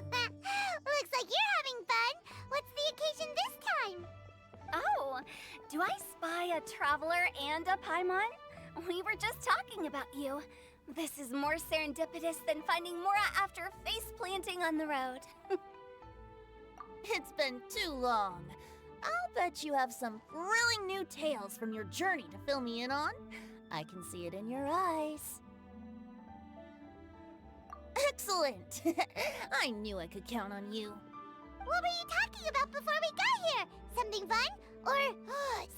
Looks like you're having fun. What's the occasion this time? Oh, do I spy a traveler and a Paimon? We were just talking about you. This is more serendipitous than finding Mora after face-planting on the road. It's been too long. I'll bet you have some thrilling new tales from your journey to fill me in on. I can see it in your eyes. Excellent! I knew I could count on you. What were you talking about before we got here? Something fun? Or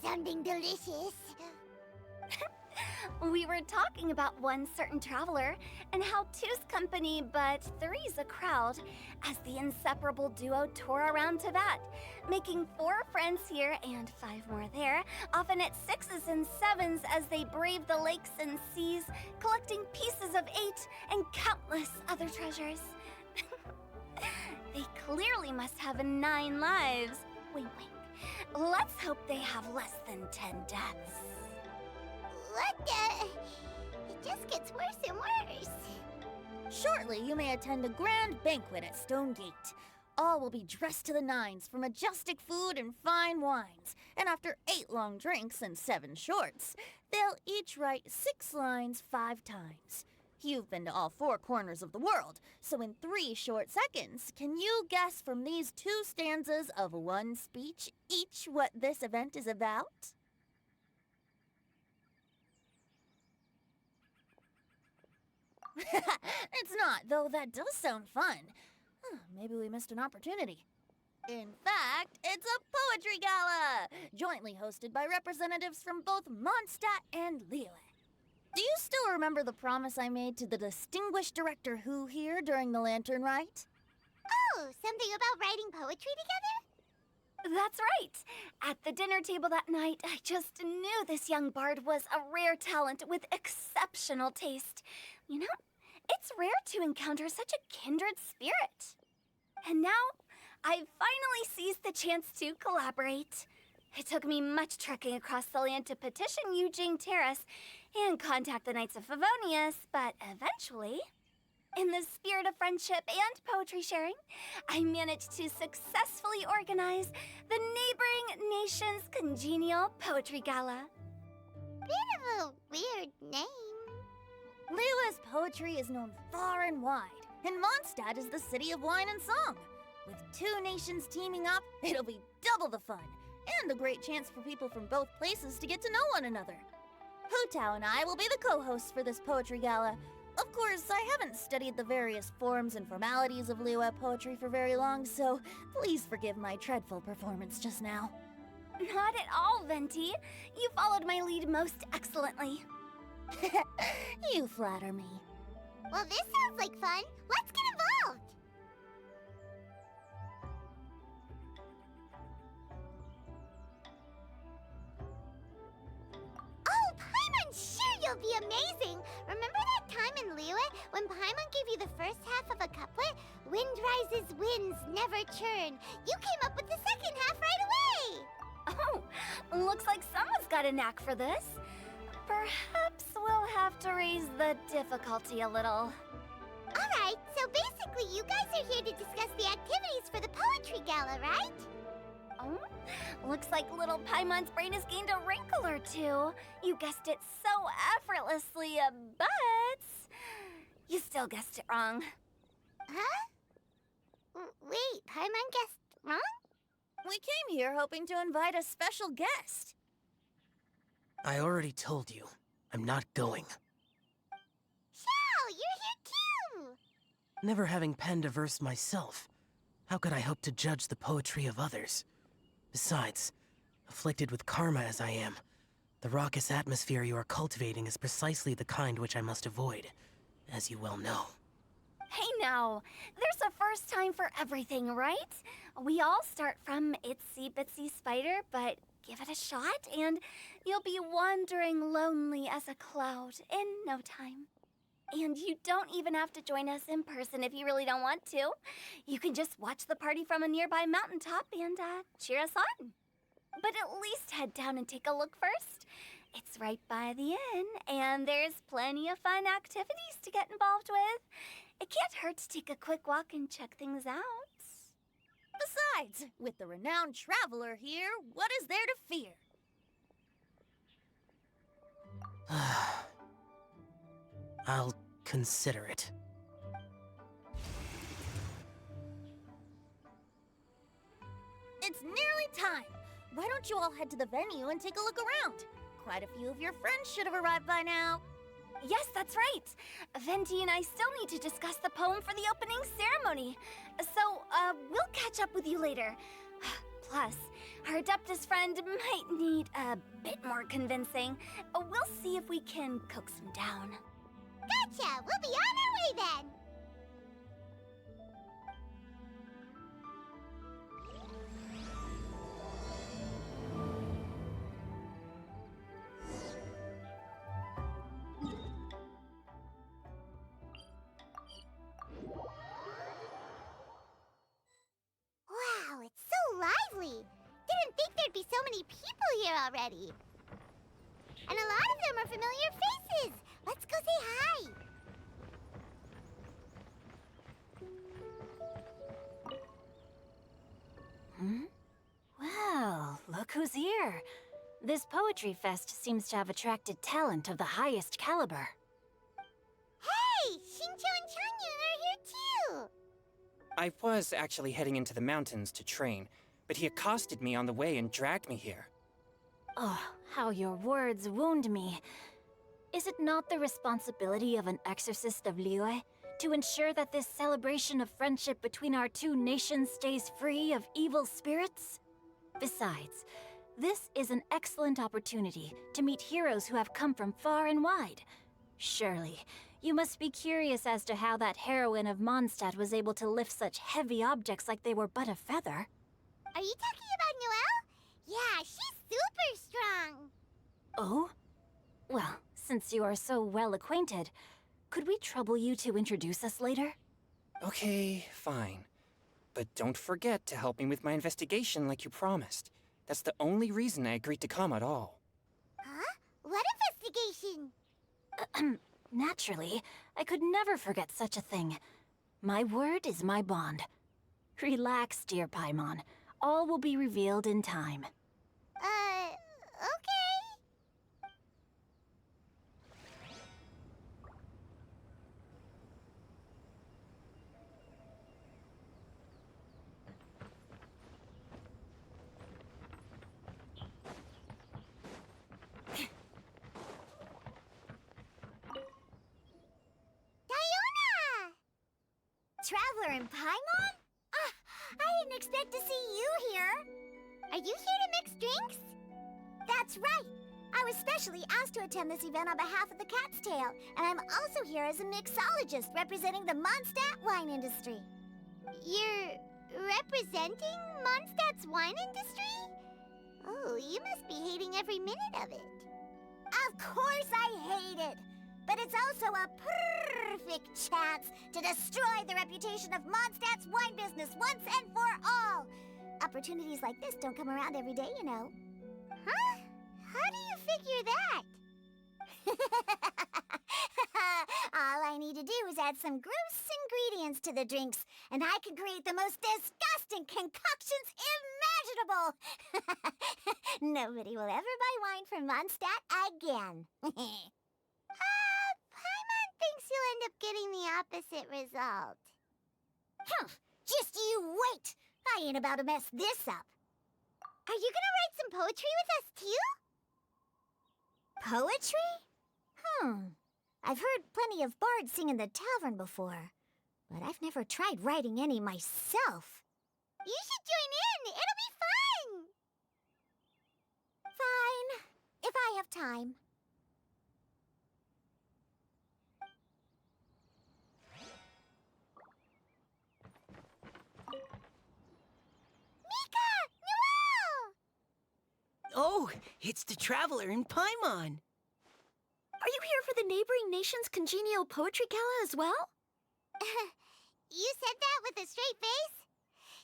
something delicious? We were talking about one certain traveler and how two's company but three's a crowd as the inseparable duo tour around Tibet, making 4 friends here and 5 more there, often at 6s and 7s as they brave the lakes and seas, collecting pieces of 8 and countless other treasures. They clearly must have 9 lives. Wink, wink. Let's hope they have less than 10 deaths. What the? It just gets worse and worse. Shortly, you may attend a grand banquet at Stone Gate. All will be dressed to the nines for majestic food and fine wines. And after 8 long drinks and 7 shorts, they'll each write 6 lines 5 times. You've been to all 4 corners of the world, so in 3 short seconds, can you guess from these 2 stanzas of 1 speech each what this event is about? It's not, though that does sound fun. Maybe we missed an opportunity. In fact, it's a poetry gala, jointly hosted by representatives from both Mondstadt and Liyue. Do you still remember the promise I made to the distinguished director Who here during the Lantern Rite? Oh, something about writing poetry together? That's right. At the dinner table that night, I just knew this young bard was a rare talent with exceptional taste. You know, it's rare to encounter such a kindred spirit. And now, I've finally seized the chance to collaborate. It took me much trekking across the land to petition Eugene Terrace and contact the Knights of Favonius, but eventually, in the spirit of friendship and poetry sharing, I managed to successfully organize the Neighboring Nations Congenial Poetry Gala. Bit of a weird name. Liyue's poetry is known far and wide, and Mondstadt is the city of wine and song. With 2 nations teaming up, it'll be double the fun, and a great chance for people from both places to get to know one another. Hu Tao and I will be the co-hosts for this poetry gala. Of course, I haven't studied the various forms and formalities of Liyue poetry for very long, so please forgive my dreadful performance just now. Not at all, Venti. You followed my lead most excellently. You flatter me. Well, this sounds like fun. Let's get involved. Oh, Paimon, sure you'll be amazing. Remember that time in Liyue when Paimon gave you the first half of a couplet? Wind rises, winds never churn. You came up with the second half right away. Oh, looks like someone's got a knack for this. Perhaps we'll have to raise the difficulty a little. Alright, so basically you guys are here to discuss the activities for the poetry gala, right? Oh, looks like little Paimon's brain has gained a wrinkle or 2. You guessed it so effortlessly, but you still guessed it wrong. Huh? Wait, Paimon guessed wrong? We came here hoping to invite a special guest. I already told you, I'm not going. Xiao, you're here too! Never having penned a verse myself, how could I hope to judge the poetry of others? Besides, afflicted with karma as I am, the raucous atmosphere you are cultivating is precisely the kind which I must avoid, as you well know. Hey now, there's a first time for everything, right? We all start from itsy bitsy spider, but give it a shot and you'll be wandering lonely as a cloud in no time. And you don't even have to join us in person if you really don't want to. You can just watch the party from a nearby mountaintop and cheer us on. But at least head down and take a look first. It's right by the inn, and there's plenty of fun activities to get involved with. It can't hurt to take a quick walk and check things out. Besides, with the renowned traveler here, what is there to fear? I'll consider it. It's nearly time. Why don't you all head to the venue and take a look around? Quite a few of your friends should have arrived by now. Yes, that's right. Venti and I still need to discuss the poem for the opening ceremony. So, we'll catch up with you later. Plus, our Adeptus friend might need a bit more convincing. We'll see if we can coax him down. Gotcha! We'll be on our way then! Wow, it's so lively! Didn't think there'd be so many people here already. And a lot of them are familiar faces! Let's go say hi! Well, look who's here. This poetry fest seems to have attracted talent of the highest caliber. Hey! Xingqiu and Changyun are here too! I was actually heading into the mountains to train, but he accosted me on the way and dragged me here. Oh, how your words wound me. Is it not the responsibility of an exorcist of Liyue to ensure that this celebration of friendship between our two nations stays free of evil spirits? Besides, this is an excellent opportunity to meet heroes who have come from far and wide. Surely, you must be curious as to how that heroine of Mondstadt was able to lift such heavy objects like they were but a feather. Are you talking about Noelle? Yeah, she's super strong! Oh? Well, since you are so well acquainted, could we trouble you to introduce us later? Okay, fine. But don't forget to help me with my investigation like you promised. That's the only reason I agreed to come at all. Huh? What investigation? Naturally, I could never forget such a thing. My word is my bond. Relax, dear Paimon. All will be revealed in time. Okay. Diona! Traveler in Paimon? I didn't expect to see you here. Are you here to mix drinks? That's right. I was specially asked to attend this event on behalf of the Cat's Tail, and I'm also here as a mixologist representing the Mondstadt wine industry. You're representing Mondstadt's wine industry? Oh, you must be hating every minute of it. Of course I hate it! But it's also a perfect chance to destroy the reputation of Mondstadt's wine business once and for all! Opportunities like this don't come around every day, you know. Huh? How do you figure that? All I need to do is add some gross ingredients to the drinks, and I can create the most disgusting concoctions imaginable! Nobody will ever buy wine from Mondstadt again. Paimon thinks you'll end up getting the opposite result. Just you wait! I ain't about to mess this up. Are you gonna write some poetry with us too? Poetry? I've heard plenty of bards sing in the tavern before, but I've never tried writing any myself. You should join in! It'll be fun! Fine, if I have time. Mika! Noelle! Oh, it's the Traveler in Paimon. Are you here for the neighboring nation's congenial poetry gala as well? You said that with a straight face?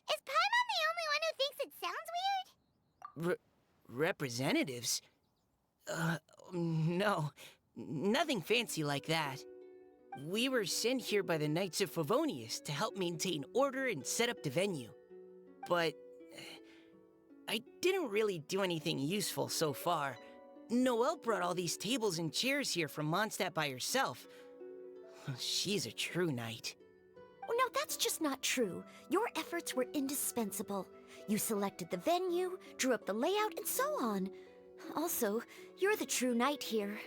Is Paimon the only one who thinks it sounds weird? Representatives? No. Nothing fancy like that. We were sent here by the Knights of Favonius to help maintain order and set up the venue. But I didn't really do anything useful so far. Noelle brought all these tables and chairs here from Mondstadt by herself. She's a true knight. Oh, no, that's just not true. Your efforts were indispensable. You selected the venue, drew up the layout, and so on. Also, you're the true knight here.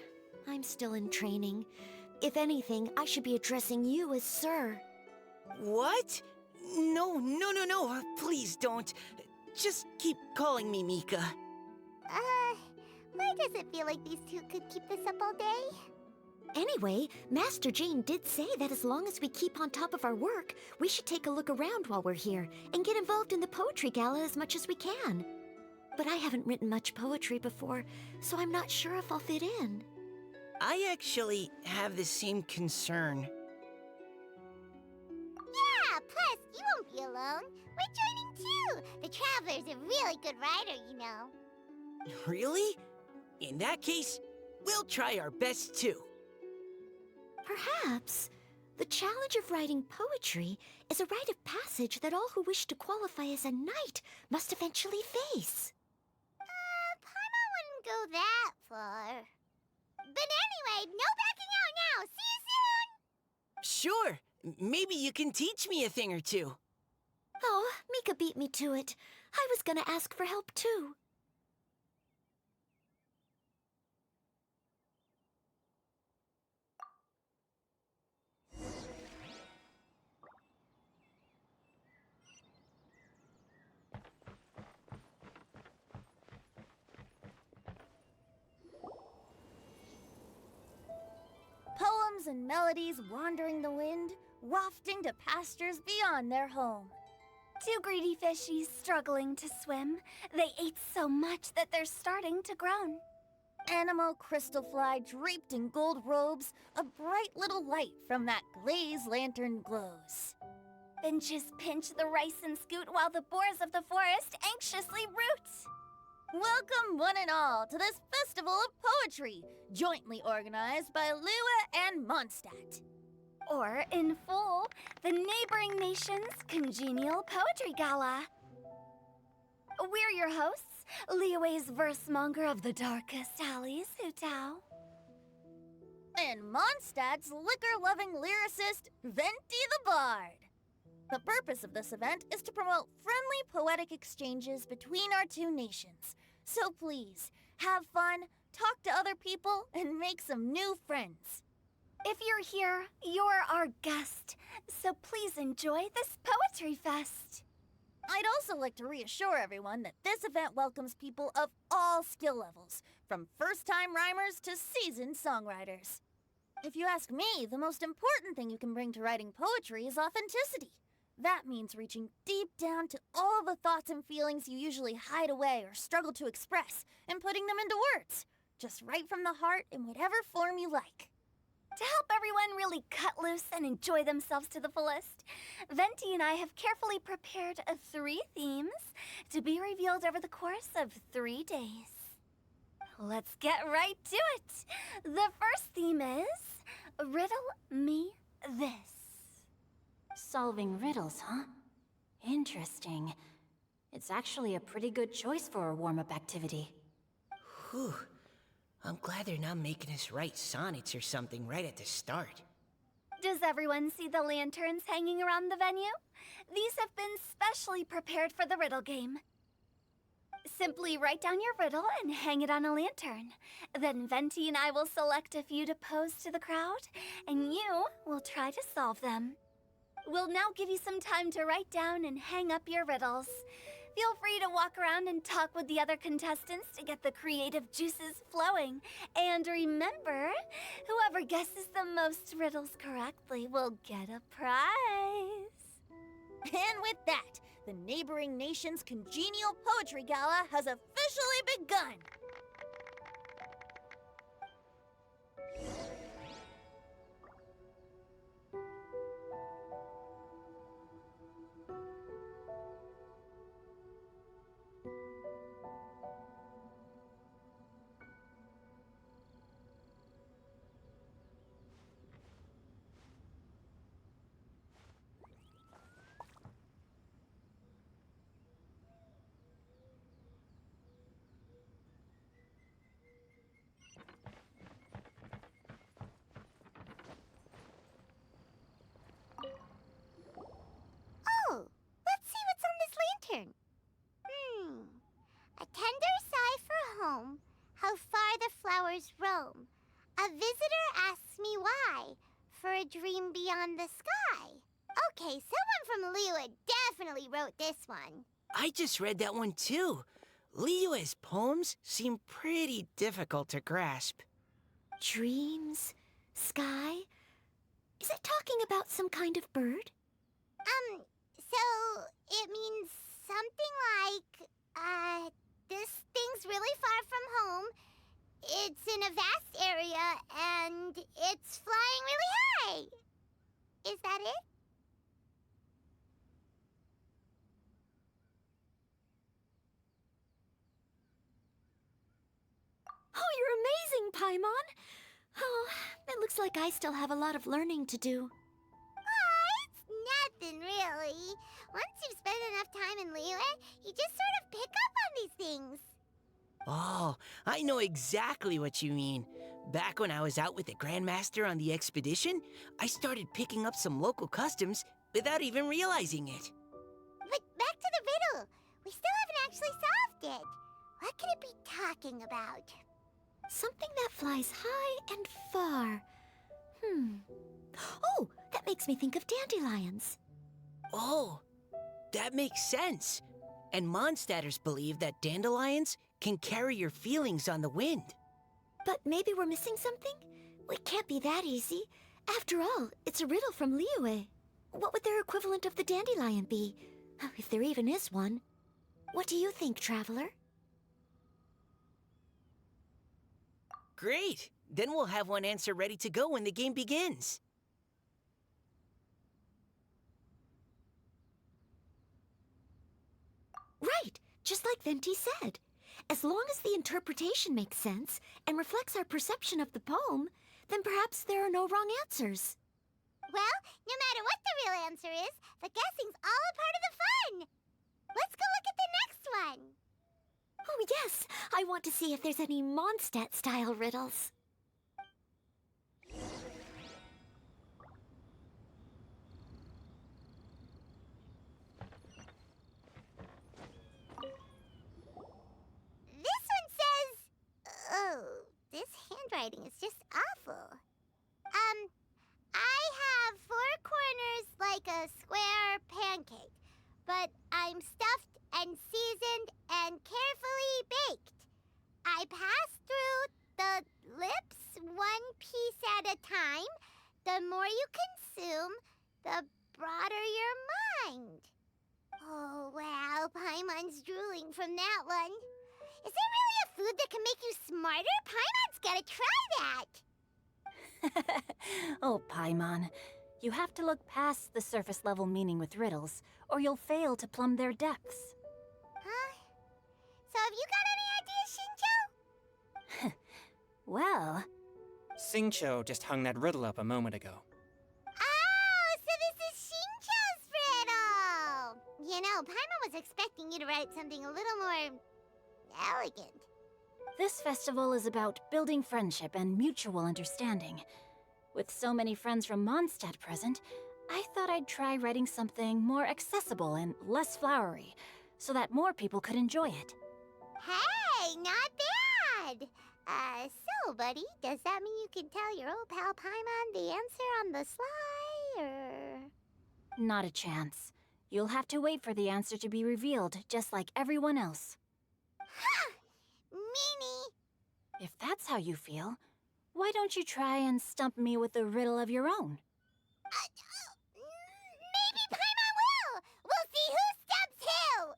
I'm still in training. If anything, I should be addressing you as Sir. What? No. Please don't. Just keep calling me Mika. Why does it feel like these two could keep this up all day? Anyway, Master Jane did say that as long as we keep on top of our work, we should take a look around while we're here and get involved in the poetry gala as much as we can. But I haven't written much poetry before, so I'm not sure if I'll fit in. I actually have the same concern. Yeah, plus you won't be alone. We're joining too. The Traveler's a really good writer, you know. Really? In that case, we'll try our best too. Perhaps the challenge of writing poetry is a rite of passage that all who wish to qualify as a knight must eventually face. Paimon wouldn't go that far. But anyway, no backing out now. See you soon! Sure. Maybe you can teach me a thing or two. Oh, Mika beat me to it. I was gonna ask for help too. Poems and melodies wandering the wind, wafting to pastures beyond their home. Two greedy fishies struggling to swim. They ate so much that they're starting to groan. Animal crystal fly draped in gold robes, a bright little light from that glazed lantern glows. Finches pinch the rice and scoot while the boars of the forest anxiously root. Welcome one and all to this festival of poetry, jointly organized by Lua and Mondstadt. Or, in full, the neighboring nation's congenial poetry gala. We're your hosts, Liyue's verse-monger of the darkest alleys, Hu Tao. And Mondstadt's liquor-loving lyricist, Venti the Bard. The purpose of this event is to promote friendly poetic exchanges between our two nations. So please, have fun, talk to other people, and make some new friends. If you're here, you're our guest, so please enjoy this poetry fest. I'd also like to reassure everyone that this event welcomes people of all skill levels, from first-time rhymers to seasoned songwriters. If you ask me, the most important thing you can bring to writing poetry is authenticity. That means reaching deep down to all the thoughts and feelings you usually hide away or struggle to express, and putting them into words, just right from the heart in whatever form you like. To help everyone really cut loose and enjoy themselves to the fullest, Venti and I have carefully prepared 3 themes to be revealed over the course of 3 days. Let's get right to it. The first theme is Riddle Me This. Solving riddles, huh? Interesting. It's actually a pretty good choice for a warm-up activity. Whew. I'm glad they're not making us write sonnets or something right at the start. Does everyone see the lanterns hanging around the venue? These have been specially prepared for the riddle game. Simply write down your riddle and hang it on a lantern. Then Venti and I will select a few to pose to the crowd, and you will try to solve them. We'll now give you some time to write down and hang up your riddles. Feel free to walk around and talk with the other contestants to get the creative juices flowing. And remember, whoever guesses the most riddles correctly will get a prize. And with that, the neighboring nation's congenial poetry gala has officially begun. flowers roam. A visitor asks me why, for a dream beyond the sky. Okay, someone from Liyue definitely wrote this one. I just read that one too. Liyue's poems seem pretty difficult to grasp. Dreams? Sky? Is it talking about some kind of bird? So it means something like, this thing's really far from home. It's in a vast area, and it's flying really high. Is that it? Oh, you're amazing, Paimon! Oh, it looks like I still have a lot of learning to do. It's nothing, really. Once you've spent enough time in Liyue, you just sort of pick up on these things. Oh, I know exactly what you mean. Back when I was out with the Grandmaster on the expedition, I started picking up some local customs without even realizing it. But back to the riddle. We still haven't actually solved it. What could it be talking about? Something that flies high and far. Oh, that makes me think of dandelions. Oh, that makes sense. And Mondstadters believe that dandelions can carry your feelings on the wind. But maybe we're missing something? It can't be that easy. After all, it's a riddle from Liyue. What would their equivalent of the dandelion be? If there even is one. What do you think, Traveler? Great! Then we'll have one answer ready to go when the game begins. Right, just like Venti said. As long as the interpretation makes sense and reflects our perception of the poem, then perhaps there are no wrong answers. Well, no matter what the real answer is, the guessing's all a part of the fun. Let's go look at the next one. Oh yes, I want to see if there's any Mondstadt-style riddles. This one says... Oh, this handwriting is just awful. I have 4 corners like a square pancake, but I'm stuffed and seasoned and carefully baked. I pass through the lips 1 piece at a time. The more you consume, the broader your mind. Oh, wow, Paimon's drooling from that one. Is there really a food that can make you smarter? Paimon's gotta try that. Oh, Paimon. You have to look past the surface-level meaning with riddles, or you'll fail to plumb their depths. Huh? So have you got any ideas, Shinjo? Well, Xingqiu just hung that riddle up a moment ago. Oh, so this is Shinjo's riddle! You know, Paimon was expecting you to write something a little more... elegant. this festival is about building friendship and mutual understanding. With so many friends from Mondstadt present, I thought I'd try writing something more accessible and less flowery, so that more people could enjoy it. Hey, not bad! So, buddy, does that mean you can tell your old pal Paimon the answer on the sly, or...? Not a chance. You'll have to wait for the answer to be revealed, just like everyone else. Ha! Meanie! If that's how you feel, why don't you try and stump me with a riddle of your own? Maybe Paimon will! We'll see who stumps who!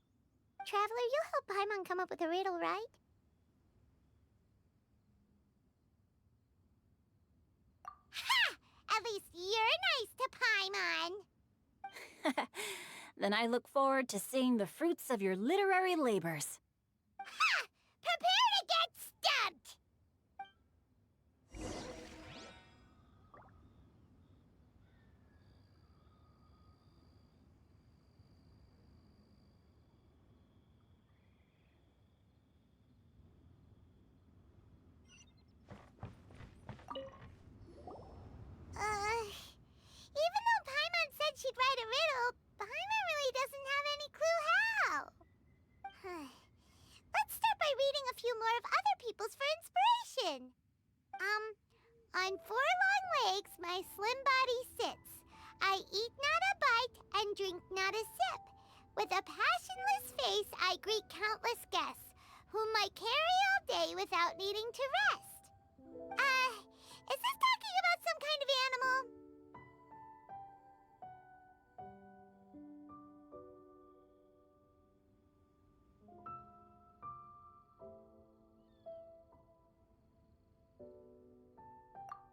Traveler, you'll help Paimon come up with a riddle, right? Ha! At least you're nice to Paimon! Then I look forward to seeing the fruits of your literary labors. Ha! Prepare to get stumped! Even though Paimon said she'd write a riddle, Paimon really doesn't have any clue how. celebration. On 4 long legs, my slim body sits. I eat not a bite and drink not a sip. With a passionless face, I greet countless guests, whom I carry all day without needing to rest. Is this talking about some kind of animal?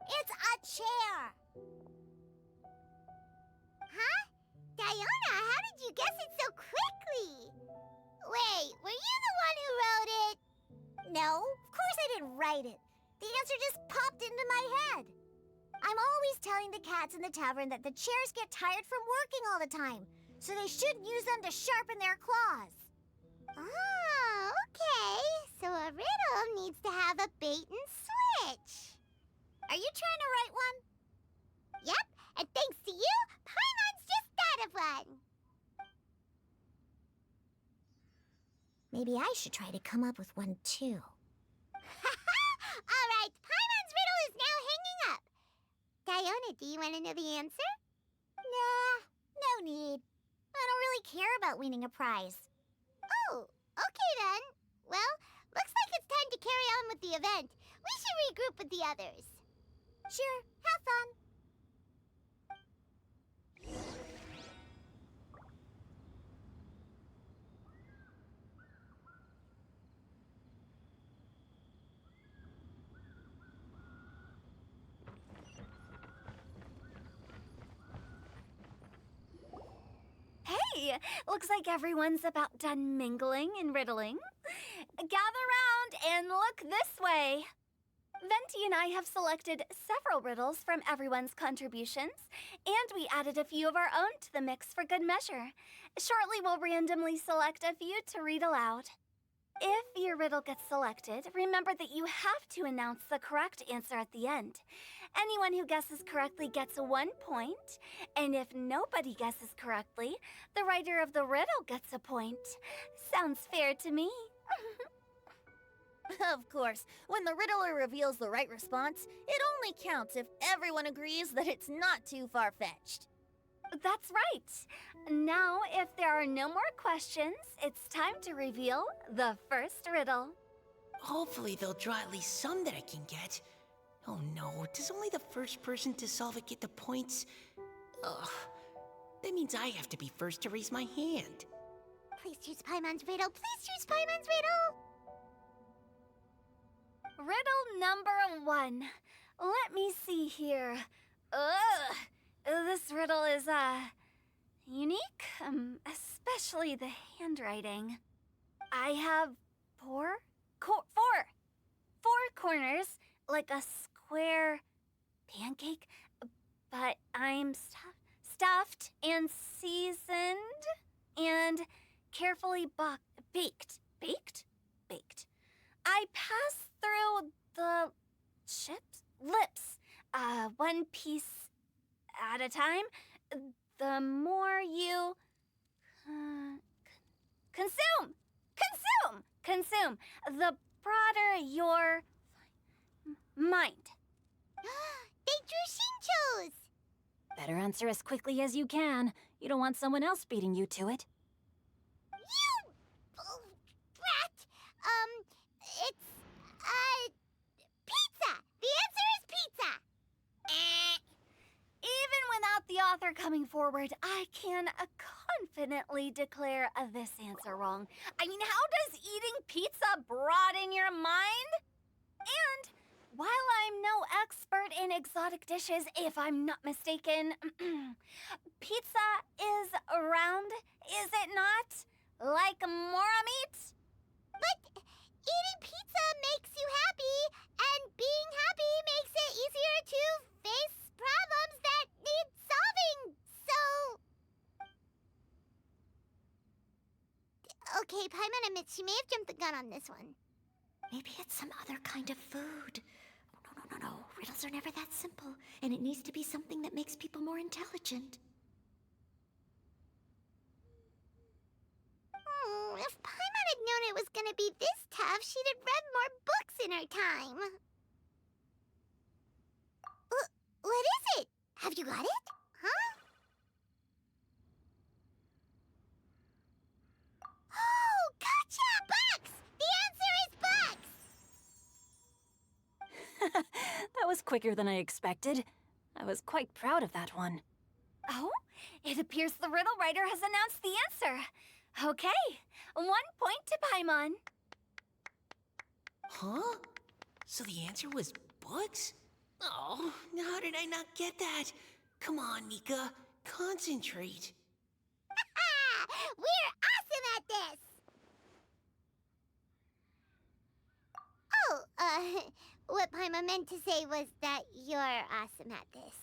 It's a chair! Huh? Diona, how did you guess it so quickly? Wait, were you the one who wrote it? No, of course I didn't write it. The answer just popped into my head. I'm always telling the cats in the tavern that the chairs get tired from working all the time, so they shouldn't use them to sharpen their claws. Oh, okay. So a riddle needs to have a bait and switch. Are you trying to write one? Yep, and thanks to you, Paimon's just thought of one. Maybe I should try to come up with one too. All right, Paimon's riddle is now hanging up. Diona, do you want to know the answer? Nah, no need. I don't really care about winning a prize. Oh, okay then. Well, looks like it's time to carry on with the event. We should regroup with the others. Sure, have fun. Hey, looks like everyone's about done mingling and riddling. Gather round and look this way. Venti and I have selected several riddles from everyone's contributions, and we added a few of our own to the mix for good measure. Shortly, we'll randomly select a few to read aloud. If your riddle gets selected, remember that you have to announce the correct answer at the end. Anyone who guesses correctly gets 1 point, and if nobody guesses correctly, the writer of the riddle gets a point. Sounds fair to me. Of course, when the riddler reveals the right response, it only counts if everyone agrees that it's not too far-fetched. That's right. Now, if there are no more questions, it's time to reveal the first riddle. Hopefully they'll draw at least some that I can get. Oh no, does only the first person to solve it get the points? Ugh, that means I have to be first to raise my hand. Please choose Paimon's riddle. Please choose Paimon's riddle. Riddle number 1. Let me see here. Ugh, this riddle is, unique, especially the handwriting. I have four corners, like a square pancake, but I'm stuffed and seasoned and carefully baked. Baked. I pass through the lips, 1 piece at a time. The more you consume, the broader your mind. They drew Shinchos! Better answer as quickly as you can. You don't want someone else beating you to it. You brat! It's, pizza! The answer is pizza! Even without the author coming forward, I can confidently declare this answer wrong. I mean, how does eating pizza broaden your mind? And while I'm no expert in exotic dishes, if I'm not mistaken, pizza is round, is it not? Like mora meat? But eating pizza makes you happy, and being happy makes it easier to face problems that need solving, so... Okay, Paimon admits she may have jumped the gun on this one. Maybe it's some other kind of food. Oh, no. Riddles are never that simple, and it needs to be something that makes people more intelligent. If Paimon had known known it was gonna be this tough, she'd have read more books in her time. What is it? Have you got it? Huh? Oh, gotcha! Bucks! The answer is bucks! That was quicker than I expected. I was quite proud of that one. Oh, it appears the riddle writer has announced the answer. Okay, 1 point to Paimon. Huh? So the answer was books? Oh, how did I not get that? Come on, Mika. Concentrate. We're awesome at this! Oh, what Paimon meant to say was that you're awesome at this.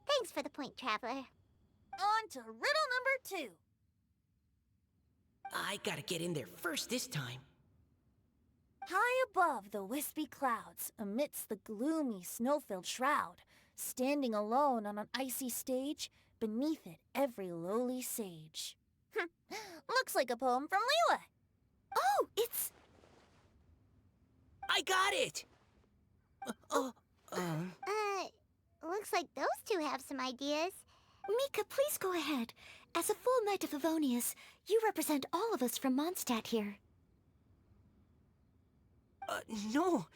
Thanks for the point, Traveler. On to riddle number 2. I gotta get in there first this time. High above the wispy clouds, amidst the gloomy snow-filled shroud, standing alone on an icy stage, beneath it every lowly sage. Looks like a poem from Liyue. Oh, it's... I got it! Looks like those two have some ideas. Mika, please go ahead. As a full Knight of Favonius, you represent all of us from Mondstadt here. No,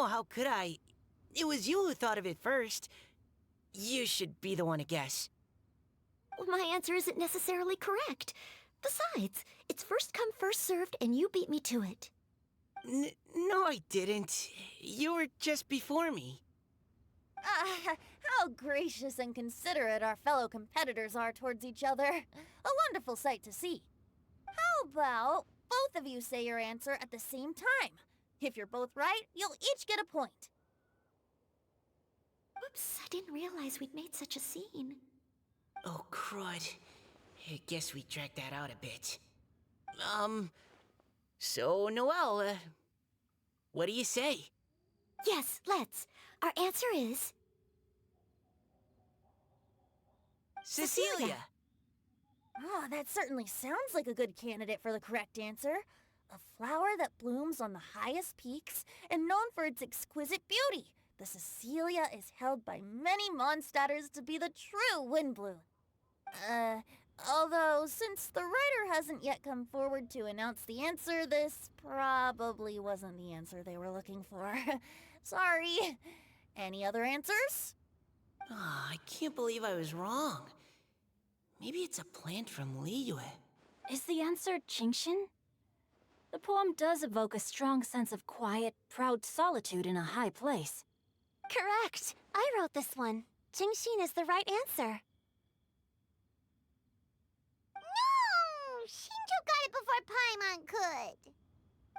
how could I? It was you who thought of it first. You should be the one to guess. My answer isn't necessarily correct. Besides, it's first come, first served, and you beat me to it. No, I didn't. You were just before me. How gracious and considerate our fellow competitors are towards each other. A wonderful sight to see. How about both of you say your answer at the same time? If you're both right, you'll each get a point. Oops, I didn't realize we'd made such a scene. Oh, crud. I guess we dragged that out a bit. So, Noelle, what do you say? Yes, let's. Our answer is... Cecilia! Oh, that certainly sounds like a good candidate for the correct answer. A flower that blooms on the highest peaks and known for its exquisite beauty. The Cecilia is held by many Mondstadters to be the true Windbloom. Although, since the writer hasn't yet come forward to announce the answer, this probably wasn't the answer they were looking for. Sorry. Any other answers? Oh, I can't believe I was wrong. Maybe it's a plant from Liyue. Is the answer Genshin? The poem does evoke a strong sense of quiet, proud solitude in a high place. Correct. I wrote this one. Genshin is the right answer. No! Shinjo got it before Paimon could.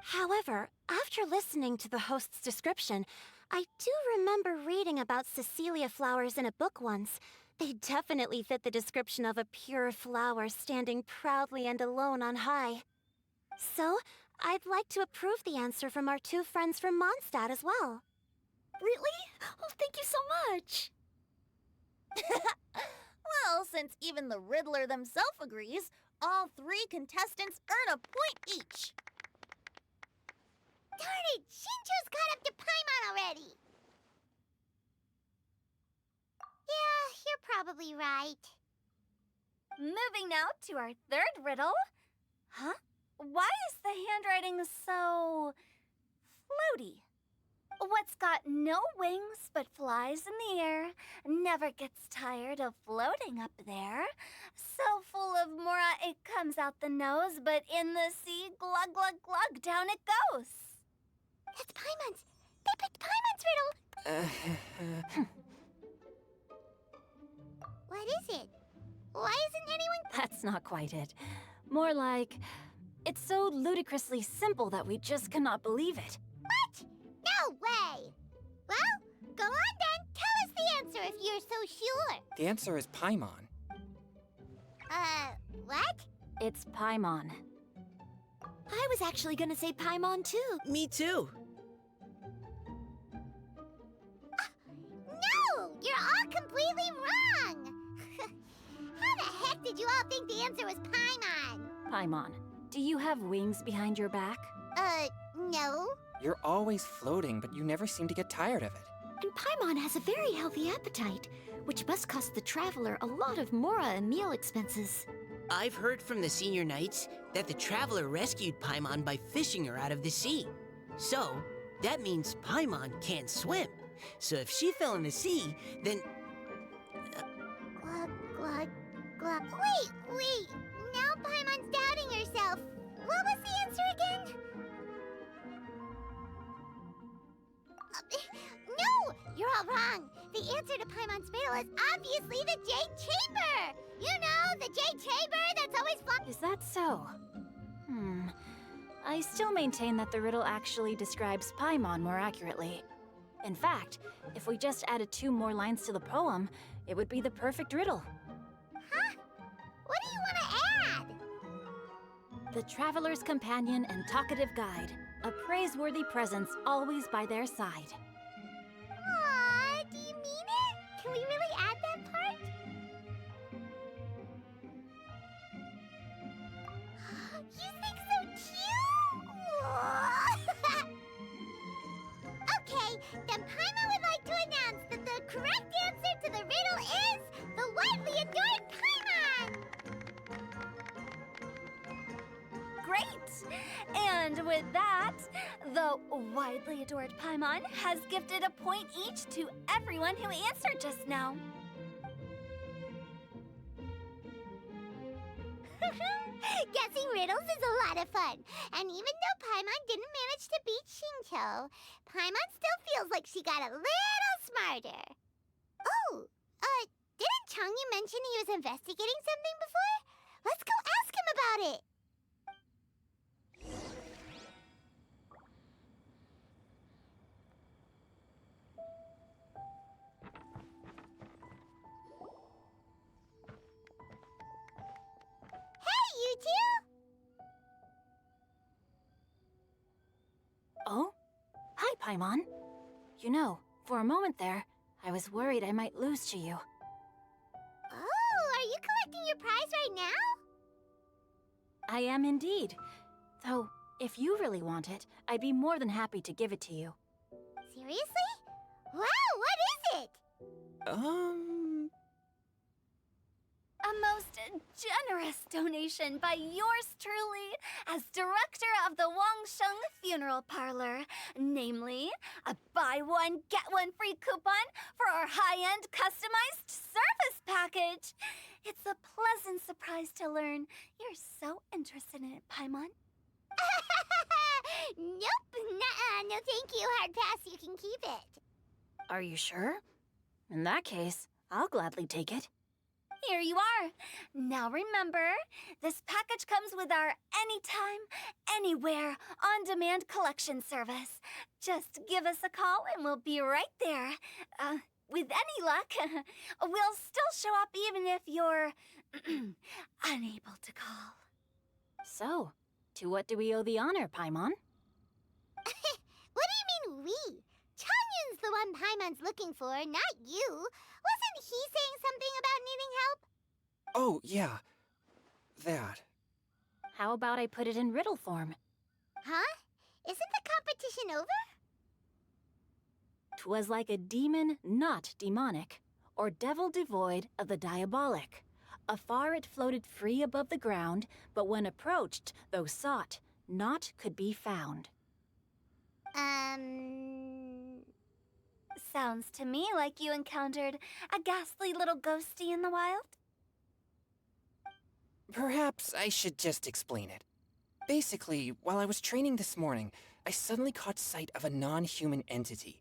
However, after listening to the host's description, I do remember reading about Cecilia flowers in a book once. They definitely fit the description of a pure flower standing proudly and alone on high. So, I'd like to approve the answer from our two friends from Mondstadt as well. Really? Oh, thank you so much. Well, since even the Riddler themselves agrees, all 3 contestants earn a point each. Darn it! Shinjo's caught up to Paimon already! Yeah, you're probably right. Moving now to our third riddle. Huh? Why is the handwriting so... floaty? What's got no wings but flies in the air, never gets tired of floating up there, so full of mora it comes out the nose, but in the sea, glug glug glug, down it goes. That's Paimon's! They picked Paimon's riddle! What is it? Why isn't anyone... That's not quite it. More like, it's so ludicrously simple that we just cannot believe it. What? No way! Well, go on then. Tell us the answer if you're so sure. The answer is Paimon. What? It's Paimon. I was actually gonna say Paimon too. Me too. No! You're all completely wrong! How the heck did you all think the answer was Paimon? Paimon. Do you have wings behind your back? No. You're always floating, but you never seem to get tired of it. And Paimon has a very healthy appetite, which must cost the traveler a lot of mora and meal expenses. I've heard from the senior knights that the traveler rescued Paimon by fishing her out of the sea. So, that means Paimon can't swim. So if she fell in the sea, then... Glug, glug, glug. Wait! Now Paimon's doubting herself. What was the answer again? No! You're all wrong. The answer to Paimon's riddle is obviously the Jade Chamber! You know, the Jade Chamber that's always Is that so? I still maintain that the riddle actually describes Paimon more accurately. In fact, if we just added 2 more lines to the poem, it would be the perfect riddle. Huh? What do you want to add? The traveler's companion and talkative guide, a praiseworthy presence always by their side. Aw, do you mean it? Can we really add that part? You think so cute? Okay, then Paimon would like to announce that the correct answer to the riddle is the widely adored Paimon! Great! And with that, the widely adored Paimon has gifted a point each to everyone who answered just now. Guessing riddles is a lot of fun. And even though Paimon didn't manage to beat Shinto, Paimon still feels like she got a little smarter. Oh, didn't Changyu mention he was investigating something before? Let's go ask him about it. Hey, you two! Oh? Hi, Paimon. You know, for a moment there, I was worried I might lose to you. Oh, are you collecting your prize right now? I am indeed. Though, if you really want it, I'd be more than happy to give it to you. Seriously? Wow, what is it? A most generous donation by yours truly as director of the Wangsheng Funeral Parlor. Namely, a buy one, get one free coupon for our high-end customized service package. It's a pleasant surprise to learn you're so interested in it, Paimon. Nope, nuh-uh, no thank you, hard pass, you can keep it. Are you sure? In that case, I'll gladly take it. Here you are. Now remember, this package comes with our anytime, anywhere, on-demand collection service. Just give us a call and we'll be right there. With any luck, we'll still show up even if you're unable to call. So, to what do we owe the honor, Paimon? What do you mean we? Changyun's the one Paimon's looking for, not you. Wasn't he saying something about needing help? Oh, yeah. That. How about I put it in riddle form? Huh? Isn't the competition over? 'Twas like a demon not demonic, or devil devoid of the diabolic. Afar it floated free above the ground, but when approached, though sought, naught could be found. Sounds to me like you encountered a ghastly little ghosty in the wild. Perhaps I should just explain it. Basically, while I was training this morning, I suddenly caught sight of a non-human entity.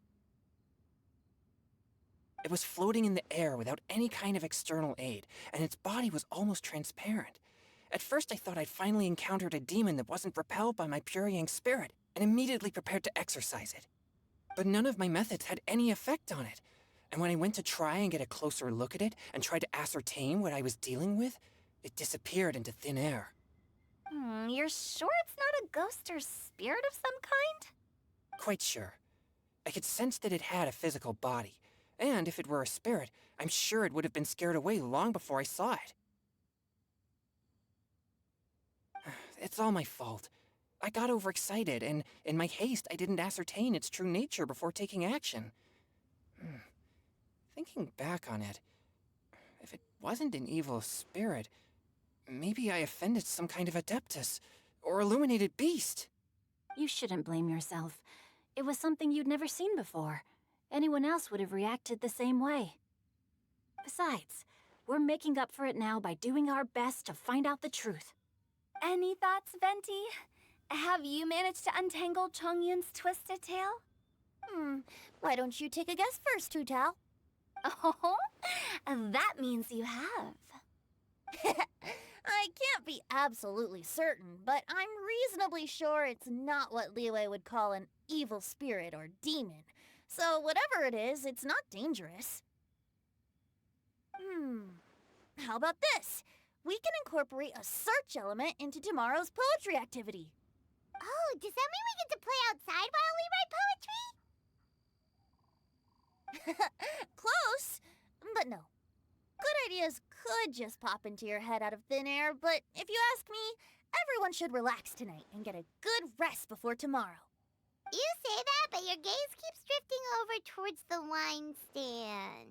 It was floating in the air without any kind of external aid, and its body was almost transparent. At first I thought I'd finally encountered a demon that wasn't repelled by my Purrying spirit, and immediately prepared to exorcise it. But none of my methods had any effect on it, and when I went to try and get a closer look at it and tried to ascertain what I was dealing with, it disappeared into thin air. You're sure it's not a ghost or spirit of some kind? Quite sure. I could sense that it had a physical body, and if it were a spirit, I'm sure it would have been scared away long before I saw it. It's all my fault. I got overexcited, and in my haste, I didn't ascertain its true nature before taking action. Thinking back on it, if it wasn't an evil spirit, maybe I offended some kind of adeptus, or illuminated beast. You shouldn't blame yourself. It was something you'd never seen before. Anyone else would have reacted the same way. Besides, we're making up for it now by doing our best to find out the truth. Any thoughts, Venti? Have you managed to untangle Chongyun's twisted tail? Why don't you take a guess first, Hu Tao? Oh, that means you have. I can't be absolutely certain, but I'm reasonably sure it's not what Liyue would call an evil spirit or demon. So whatever it is, it's not dangerous. How about this? We can incorporate a search element into tomorrow's poetry activity. Oh, does that mean we get to play outside while we write poetry? Close, but no. Good ideas could just pop into your head out of thin air, but if you ask me, everyone should relax tonight and get a good rest before tomorrow. You say that, but your gaze keeps drifting over towards the wine stand.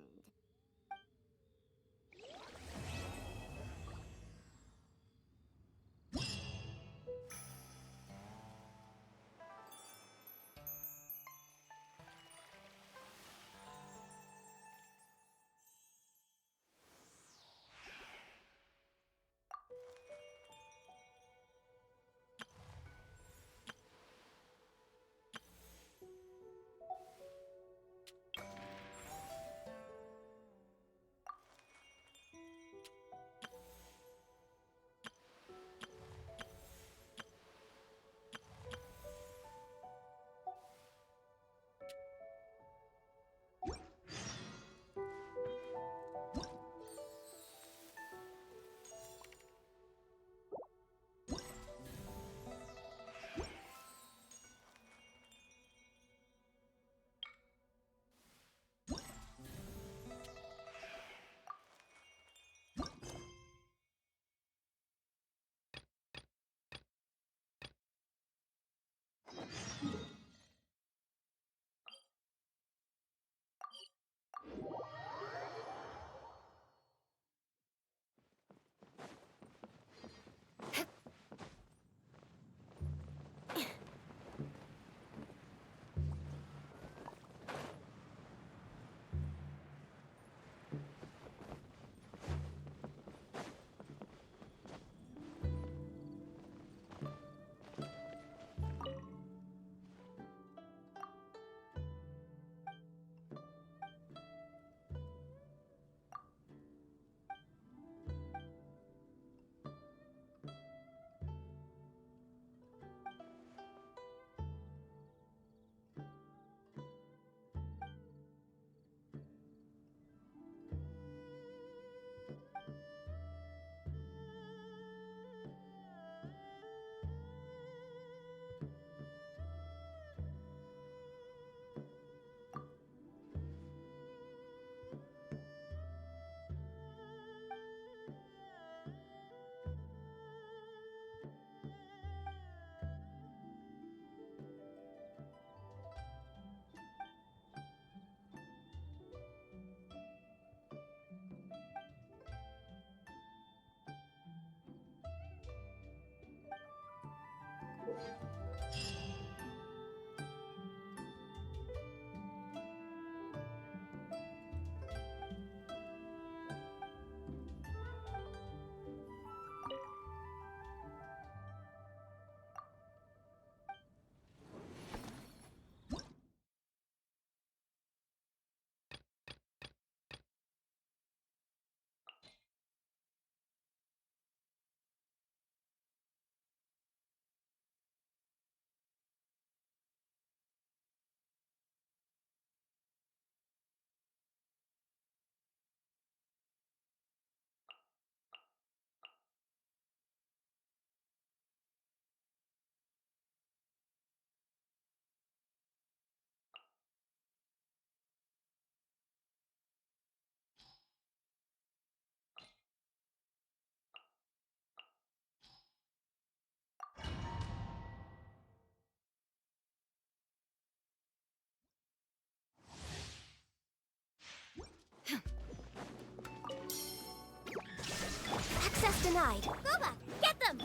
denied. Boba, get them!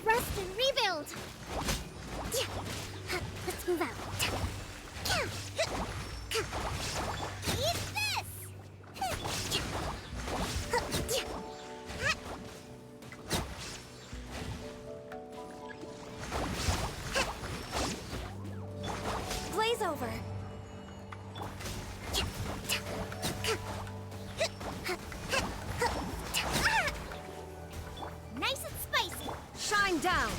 Rest and rebuild! Let's move out. Eat this! Blaze over. Nice and spicy! Shine down.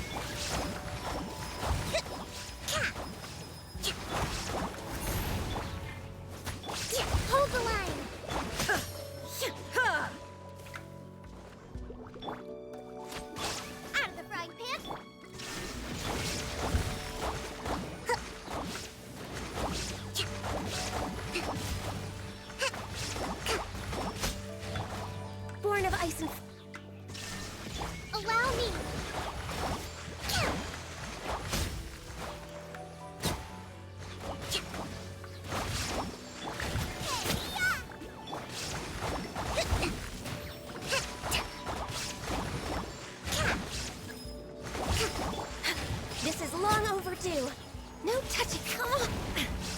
Hold the line! Out of the frying pan! Born of ice and Allow me! This is long overdue. No touching.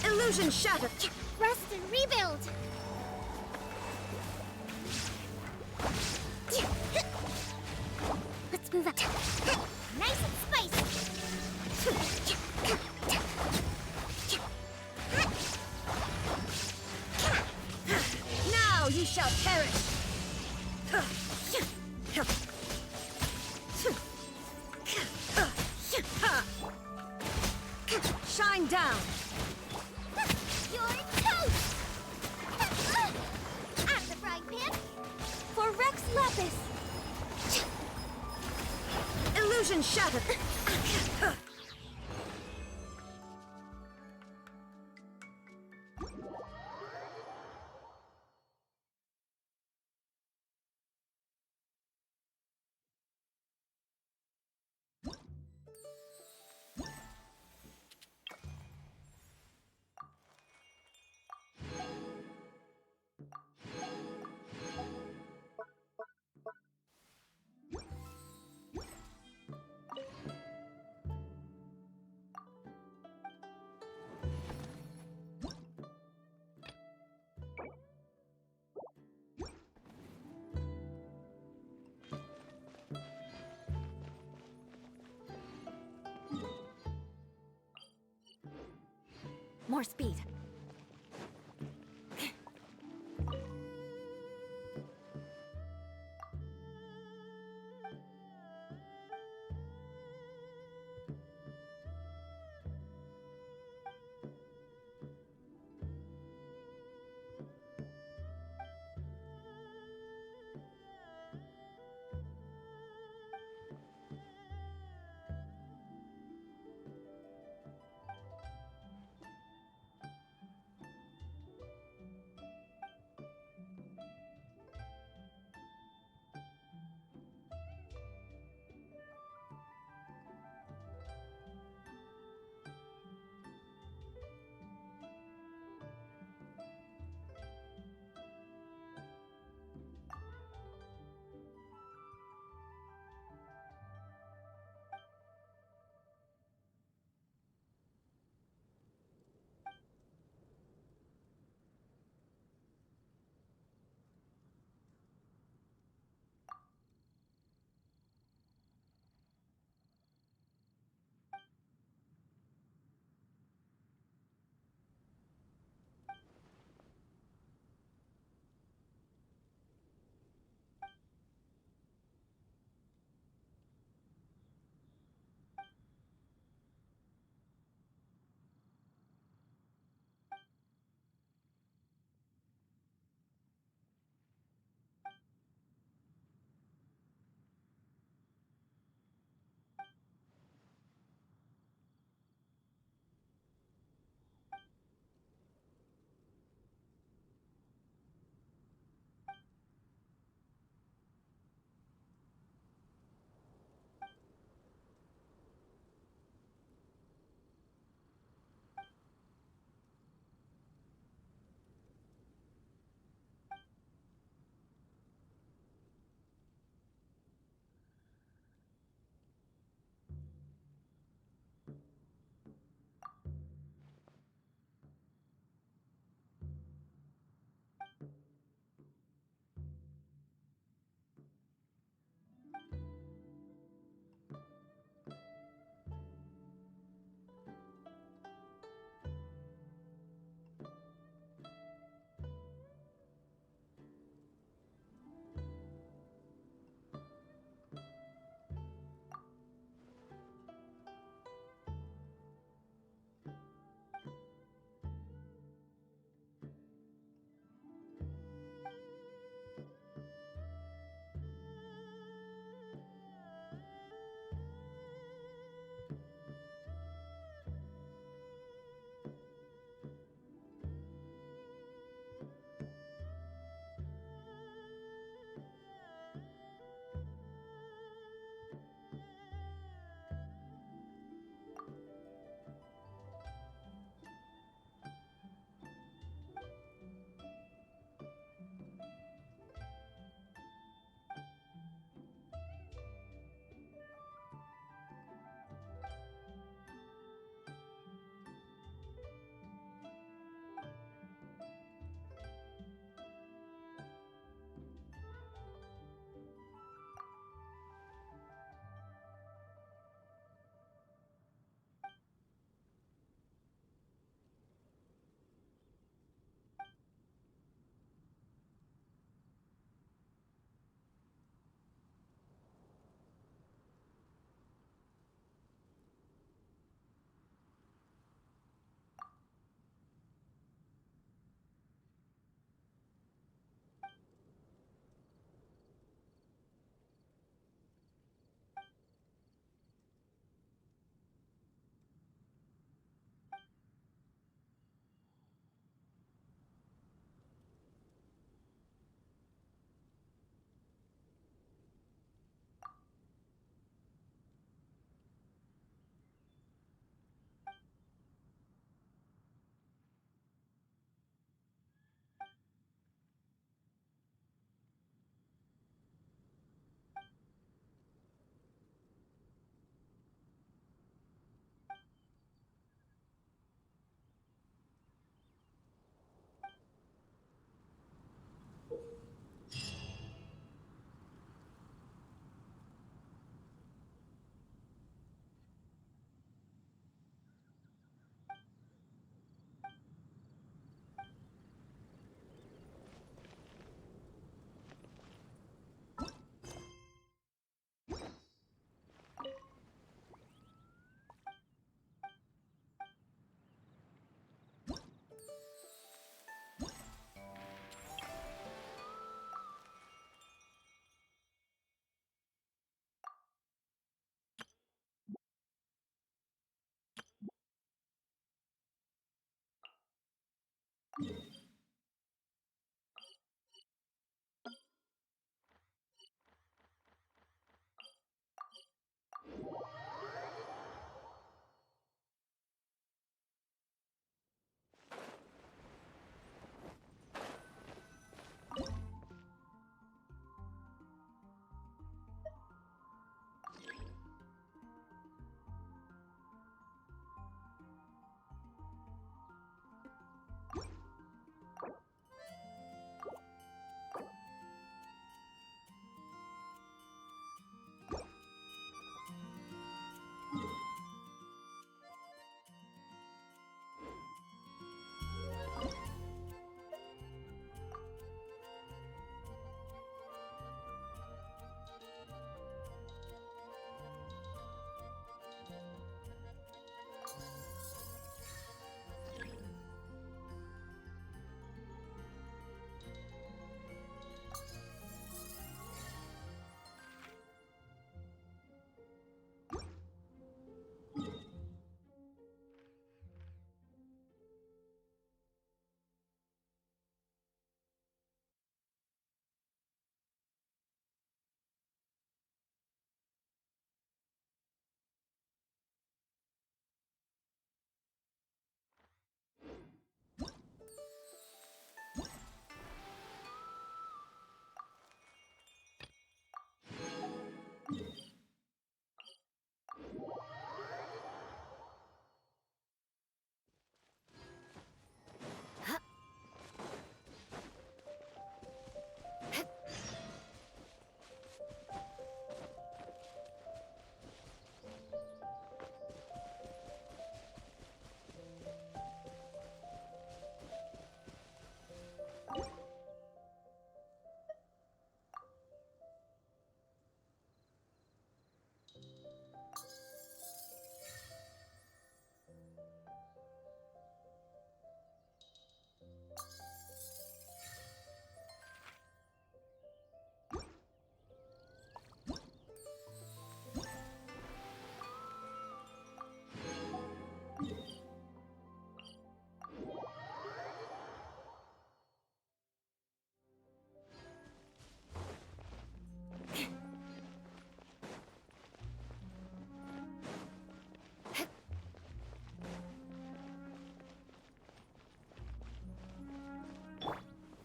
Illusion shattered. Rest and rebuild! Let's move out. Nice and spicy! Now you shall perish. Shine down. You're toast! Out of the frying pan! For Rex Lapis. Illusion shattered. More speed.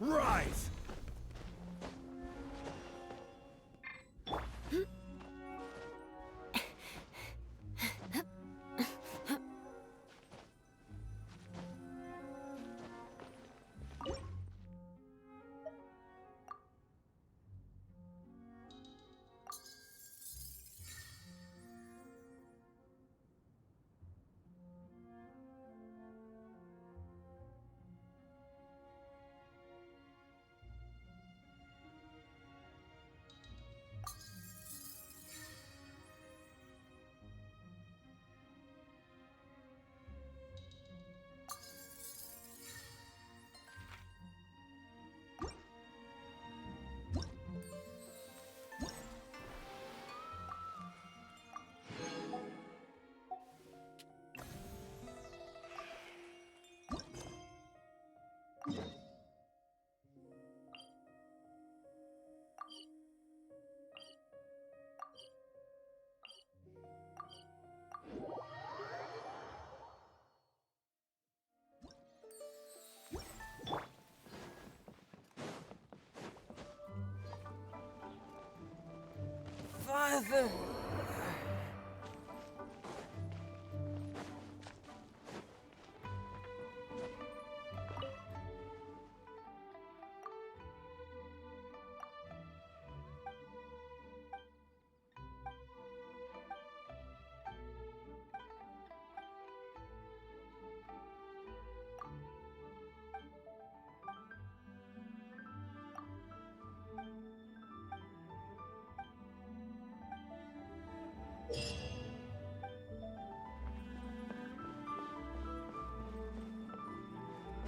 Rise! Father!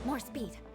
More speed.